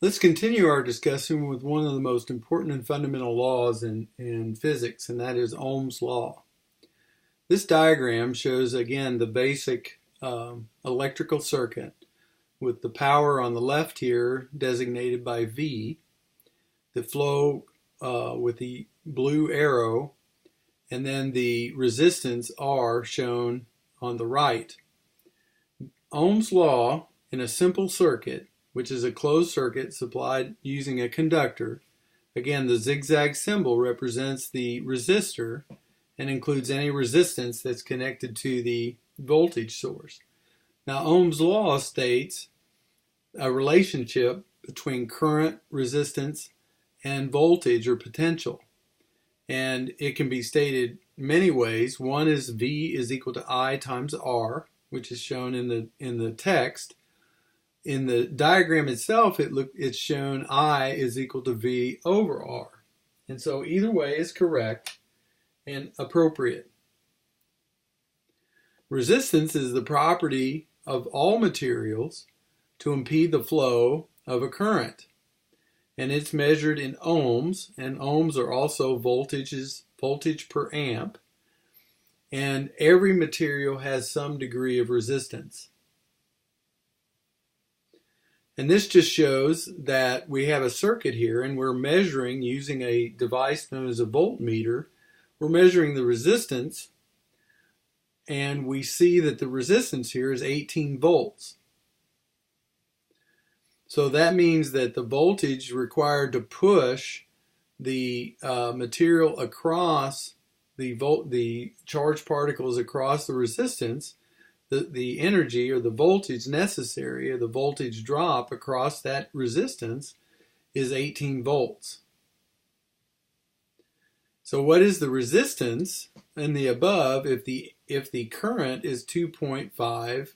Let's continue our discussion with one of the most important and fundamental laws in physics, and that is Ohm's law. This diagram shows again the basic electrical circuit with the power on the left here designated by V, the flow with the blue arrow, and then the resistance R shown on the right. Ohm's law in a simple circuit, which is a closed circuit supplied using a conductor. Again, the zigzag symbol represents the resistor and includes any resistance that's connected to the voltage source. Now, Ohm's law states a relationship between current, resistance, and voltage or potential. And it can be stated many ways. One is V is equal to I times R, which is shown in the text. In the diagram itself, it's shown I is equal to V over R. And so either way is correct and appropriate. Resistance is the property of all materials to impede the flow of a current. And it's measured in ohms, and ohms are also voltage per amp. And every material has some degree of resistance. And this just shows that we have a circuit here and we're measuring using a device known as a voltmeter. We're measuring the resistance and we see that the resistance here is 18 volts. So that means that the voltage required to push the material across the charged particles across the resistance, the energy or the voltage necessary, or the voltage drop across that resistance is 18 volts. So what is the resistance in the above if the current is 2.5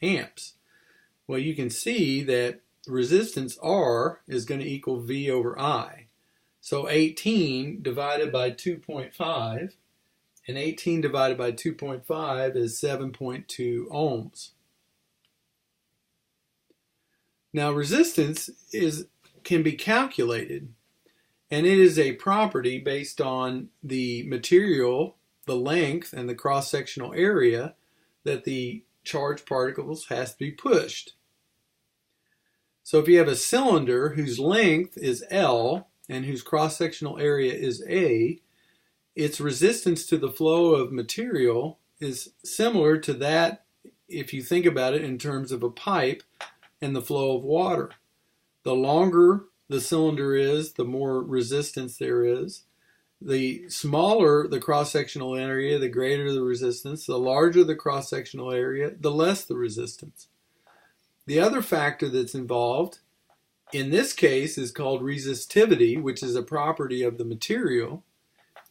amps? Well, you can see that resistance R is going to equal V over I. So 18 divided by 2.5, and 18 divided by 2.5 is 7.2 ohms. Now resistance can be calculated, and it is a property based on the material, the length, and the cross-sectional area that the charged particles has to be pushed. So if you have a cylinder whose length is L and whose cross-sectional area is A, its resistance to the flow of material is similar to that if you think about it in terms of a pipe and the flow of water. The longer the cylinder is, the more resistance there is. The smaller the cross-sectional area, the greater the resistance. The larger the cross-sectional area, the less the resistance. The other factor that's involved in this case is called resistivity, which is a property of the material.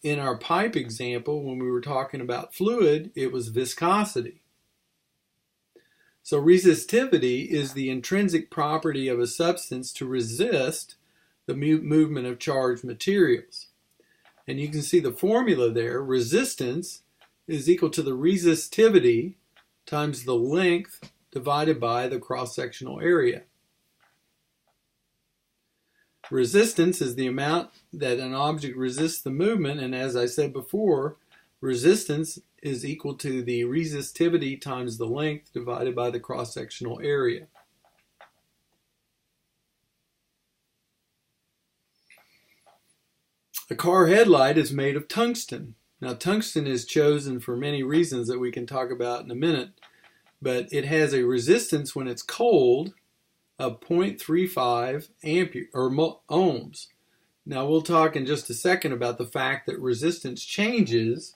In our pipe example, when we were talking about fluid, it was viscosity. So resistivity is the intrinsic property of a substance to resist the movement of charged materials. And you can see the formula there. Resistance is equal to the resistivity times the length divided by the cross-sectional area. Resistance is the amount that an object resists the movement, and as I said before, resistance is equal to the resistivity times the length divided by the cross-sectional area. A car headlight is made of tungsten. Now, tungsten is chosen for many reasons that we can talk about in a minute, but it has a resistance when it's cold of 0.35 ampere or ohms. Now we'll talk in just a second about the fact that resistance changes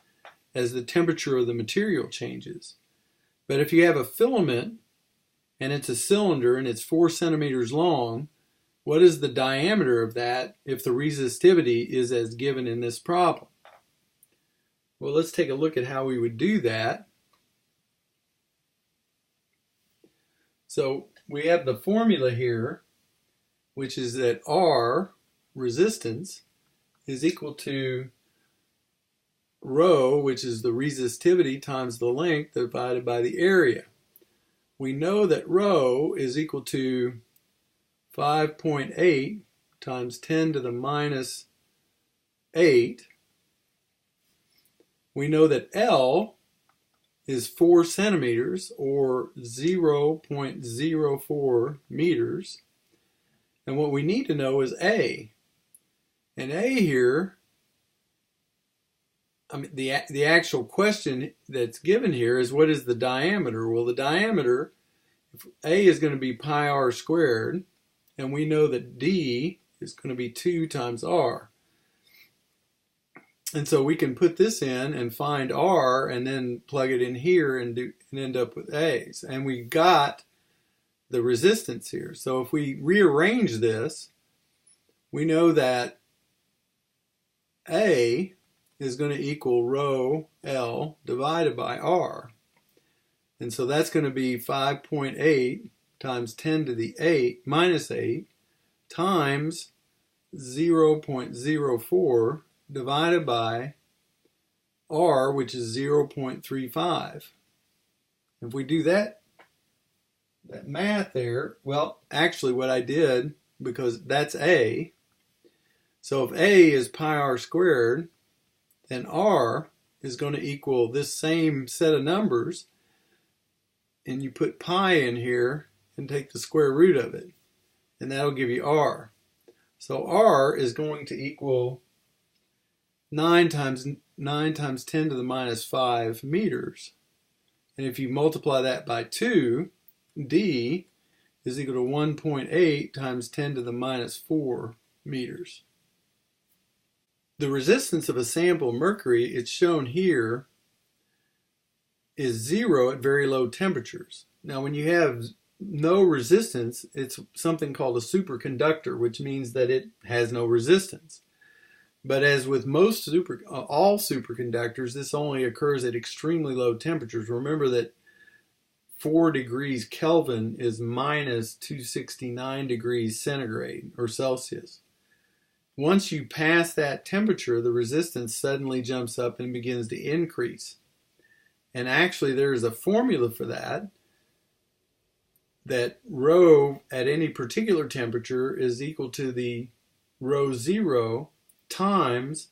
as the temperature of the material changes. But if you have a filament and it's a cylinder and it's 4 centimeters long, what is the diameter of that if the resistivity is as given in this problem? Well, let's take a look at how we would do that. So we have the formula here, which is that R, resistance, is equal to rho, which is the resistivity times the length divided by the area. We know that rho is equal to 5.8 times 10 to the minus 8. We know that L is 4 centimeters, or 0.04 meters. And what we need to know is A. And A here, the actual question that's given here is, what is the diameter? Well, the diameter, A is going to be pi r squared, and we know that D is going to be 2 times r. And so we can put this in and find r, and then plug it in here and end up with A's. And we got the resistance here. So if we rearrange this, we know that A is going to equal rho L divided by r. And so that's going to be 5.8 times 10 to the 8 minus 8 times 0.04 divided by r, which is 0.35. If we do that math there, well, actually what I did, because that's A, so if A is pi r squared, then r is going to equal this same set of numbers, and you put pi in here and take the square root of it, and that'll give you r. So r is going to equal 9 times 10 to the minus 5 meters. And if you multiply that by 2, D is equal to 1.8 times 10 to the minus 4 meters. The resistance of a sample of mercury, it's shown here, is 0 at very low temperatures. Now when you have no resistance, it's something called a superconductor, which means that it has no resistance. But as with most all superconductors, this only occurs at extremely low temperatures. Remember that 4 degrees Kelvin is minus 269 degrees centigrade or Celsius. Once you pass that temperature, the resistance suddenly jumps up and begins to increase. And actually there is a formula for that rho at any particular temperature is equal to the rho 0 times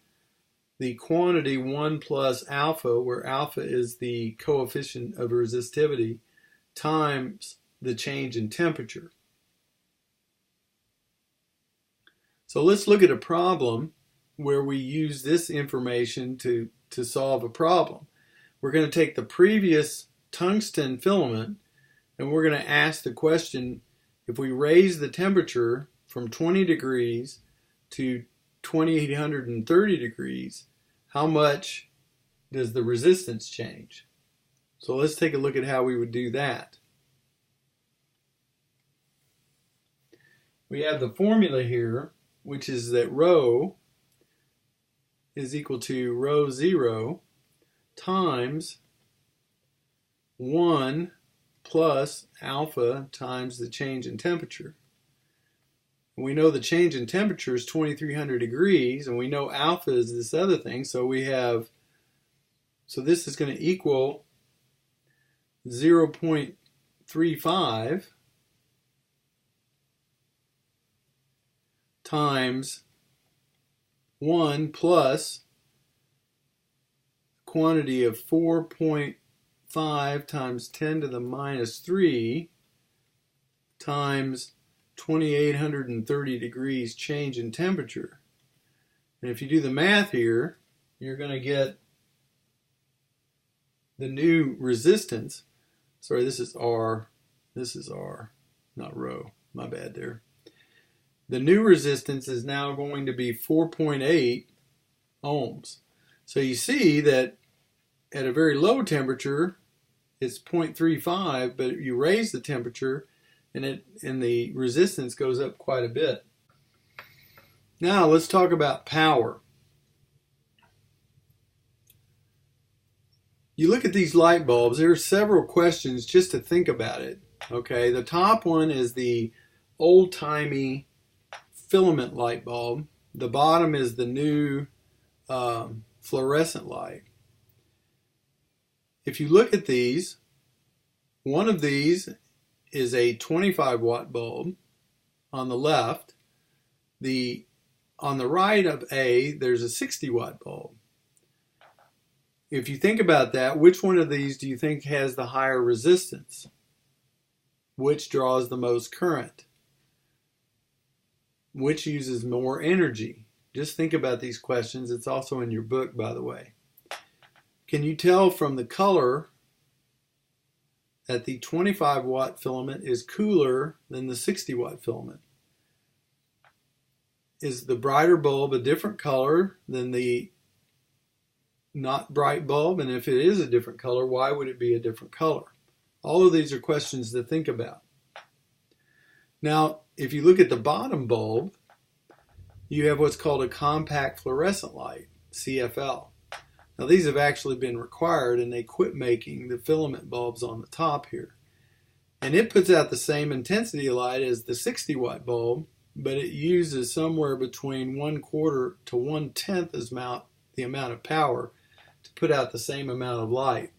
the quantity 1 plus alpha, where alpha is the coefficient of resistivity, times the change in temperature. So let's look at a problem where we use this information to solve a problem. We're going to take the previous tungsten filament and we're going to ask the question, if we raise the temperature from 20 degrees to 2830 degrees, how much does the resistance change? So let's take a look at how we would do that. We have the formula here, which is that rho is equal to rho 0 times 1 plus alpha times the change in temperature. We know the change in temperature is 2300 degrees, and we know alpha is this other thing, so this is going to equal 0.35 times 1 plus quantity of 4.5 times 10 to the minus 3 times 2830 degrees change in temperature. And if you do the math here, you're going to get the new resistance. Sorry, this is R, not rho. My bad there. The new resistance is now going to be 4.8 ohms. So you see that at a very low temperature, it's 0.35, but you raise the temperature and the resistance goes up quite a bit. Now let's talk about power. You look at these light bulbs, there are several questions just to think about it. Okay, the top one is the old-timey filament light bulb. The bottom is the new fluorescent light. If you look at these, one of these is a 25 watt bulb on the left. On the right of A, there's a 60 watt bulb. If you think about that, which one of these do you think has the higher resistance? Which draws the most current? Which uses more energy? Just think about these questions. It's also in your book, by the way. Can you tell from the color that the 25 watt filament is cooler than the 60 watt filament? Is the brighter bulb a different color than the not bright bulb? And if it is a different color, why would it be a different color? All of these are questions to think about. Now, if you look at the bottom bulb, you have what's called a compact fluorescent light, CFL. Now, these have actually been required, and they quit making the filament bulbs on the top here. And it puts out the same intensity of light as the 60 watt bulb, but it uses somewhere between 1/4 to 1/10 the amount of power to put out the same amount of light.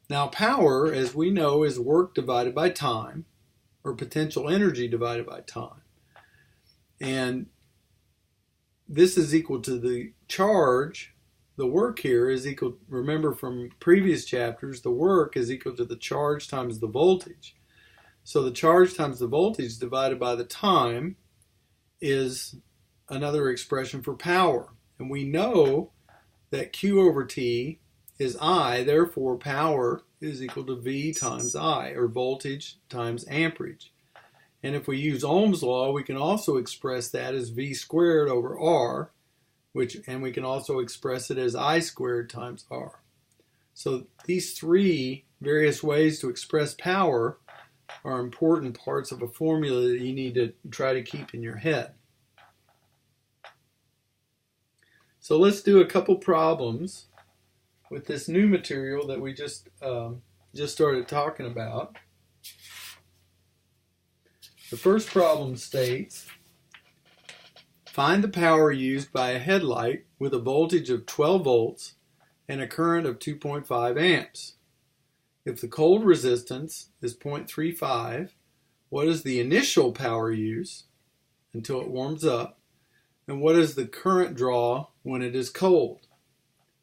Now, power, as we know, is work divided by time, or potential energy divided by time. And this is equal to the charge. The work here is equal, remember from previous chapters, the work is equal to the charge times the voltage. So the charge times the voltage divided by the time is another expression for power. And we know that Q over T is I, therefore power is equal to V times I, or voltage times amperage. And if we use Ohm's law, we can also express that as V squared over R, and we can also express it as I squared times R. So these three various ways to express power are important parts of a formula that you need to try to keep in your head. So let's do a couple problems with this new material that we just started talking about. The first problem states, find the power used by a headlight with a voltage of 12 volts and a current of 2.5 amps. If the cold resistance is 0.35, what is the initial power use until it warms up? And what is the current draw when it is cold?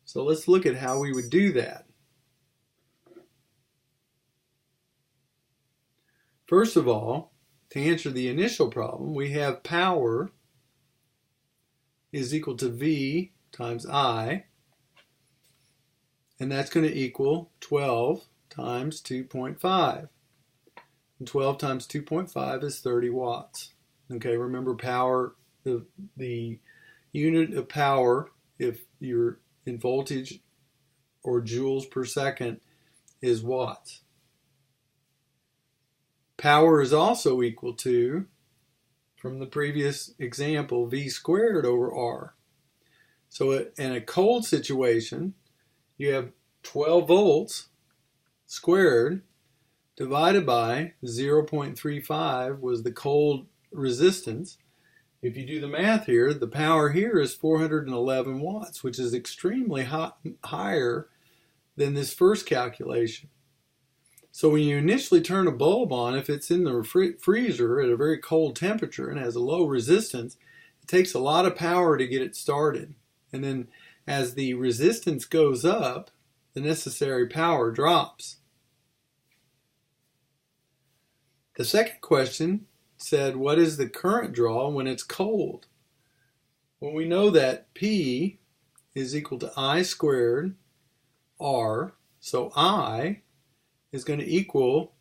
So let's look at how we would do that. First of all, to answer the initial problem, we have power is equal to V times I, and that's going to equal 12 times 2.5. And 12 times 2.5 is 30 watts. Okay, remember power, the unit of power, if you're in voltage or joules per second, is watts. Power is also equal to, from the previous example, V squared over R. So in a cold situation, you have 12 volts squared divided by 0.35 was the cold resistance. If you do the math here, the power here is 411 watts, which is extremely higher than this first calculation. So when you initially turn a bulb on, if it's in the freezer at a very cold temperature and has a low resistance, it takes a lot of power to get it started. And then as the resistance goes up, the necessary power drops. The second question said, what is the current draw when it's cold? Well, we know that P is equal to I squared R, so I is going to equal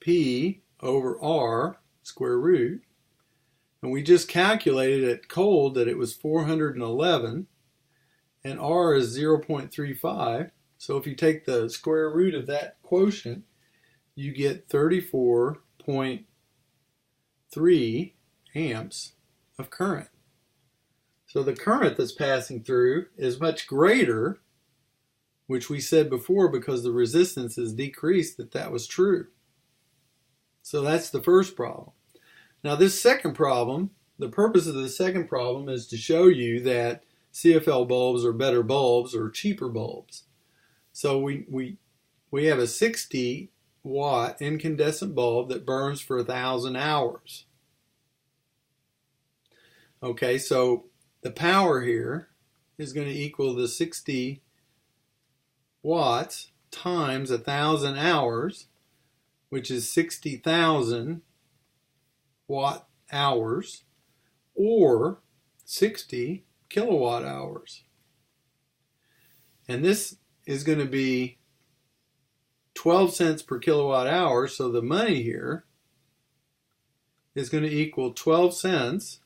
P over R square root. And we just calculated at cold that it was 411, and R is 0.35. So if you take the square root of that quotient, you get 34.3 amps of current. So the current that's passing through is much greater, which we said before because the resistance is decreased that was true. So that's the first problem. Now this second problem, the purpose of the second problem is to show you that CFL bulbs are better bulbs or cheaper bulbs. So we have a 60 watt incandescent bulb that burns for 1,000 hours. Okay, so the power here is going to equal the 60 watts times 1,000 hours, which is 60,000 watt hours, or 60 kilowatt hours. And this is going to be 12 cents per kilowatt hour, so the money here is going to equal 12 cents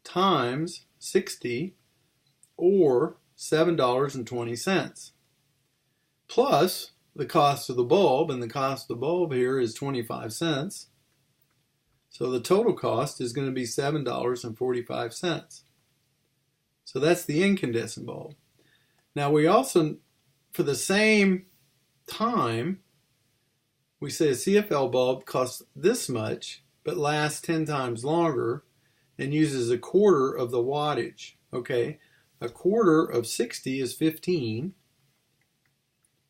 times 60, or $7.20, plus the cost of the bulb, and the cost of the bulb here is 25 cents. So the total cost is going to be $7.45. So that's the incandescent bulb. Now we also, for the same time, we say a CFL bulb costs this much, but lasts 10 times longer and uses a quarter of the wattage. Okay, a quarter of 60 is 15.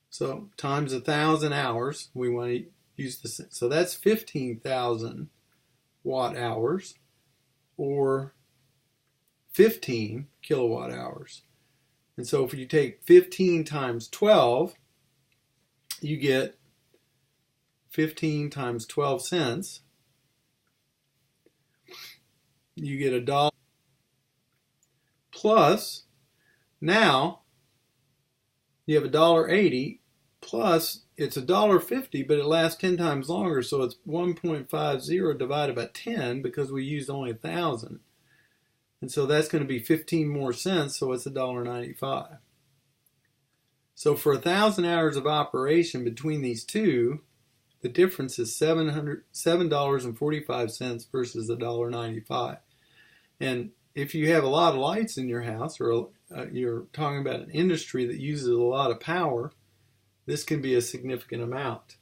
So times 1,000 hours, we want to use this. So that's 15,000 watt hours, or 15 kilowatt hours. And so if you take 15 times 12, you get 15 times 12 cents. You get $1. Plus, now you have $1.80, plus it's $1.50, but it lasts 10 times longer, so it's 1.50 divided by 10 because we used only 1,000. And so that's going to be 15 more cents, so it's $1.95. So for 1,000 hours of operation between these two, the difference is $7.45 versus $1.95. And if you have a lot of lights in your house, or you're talking about an industry that uses a lot of power, this can be a significant amount.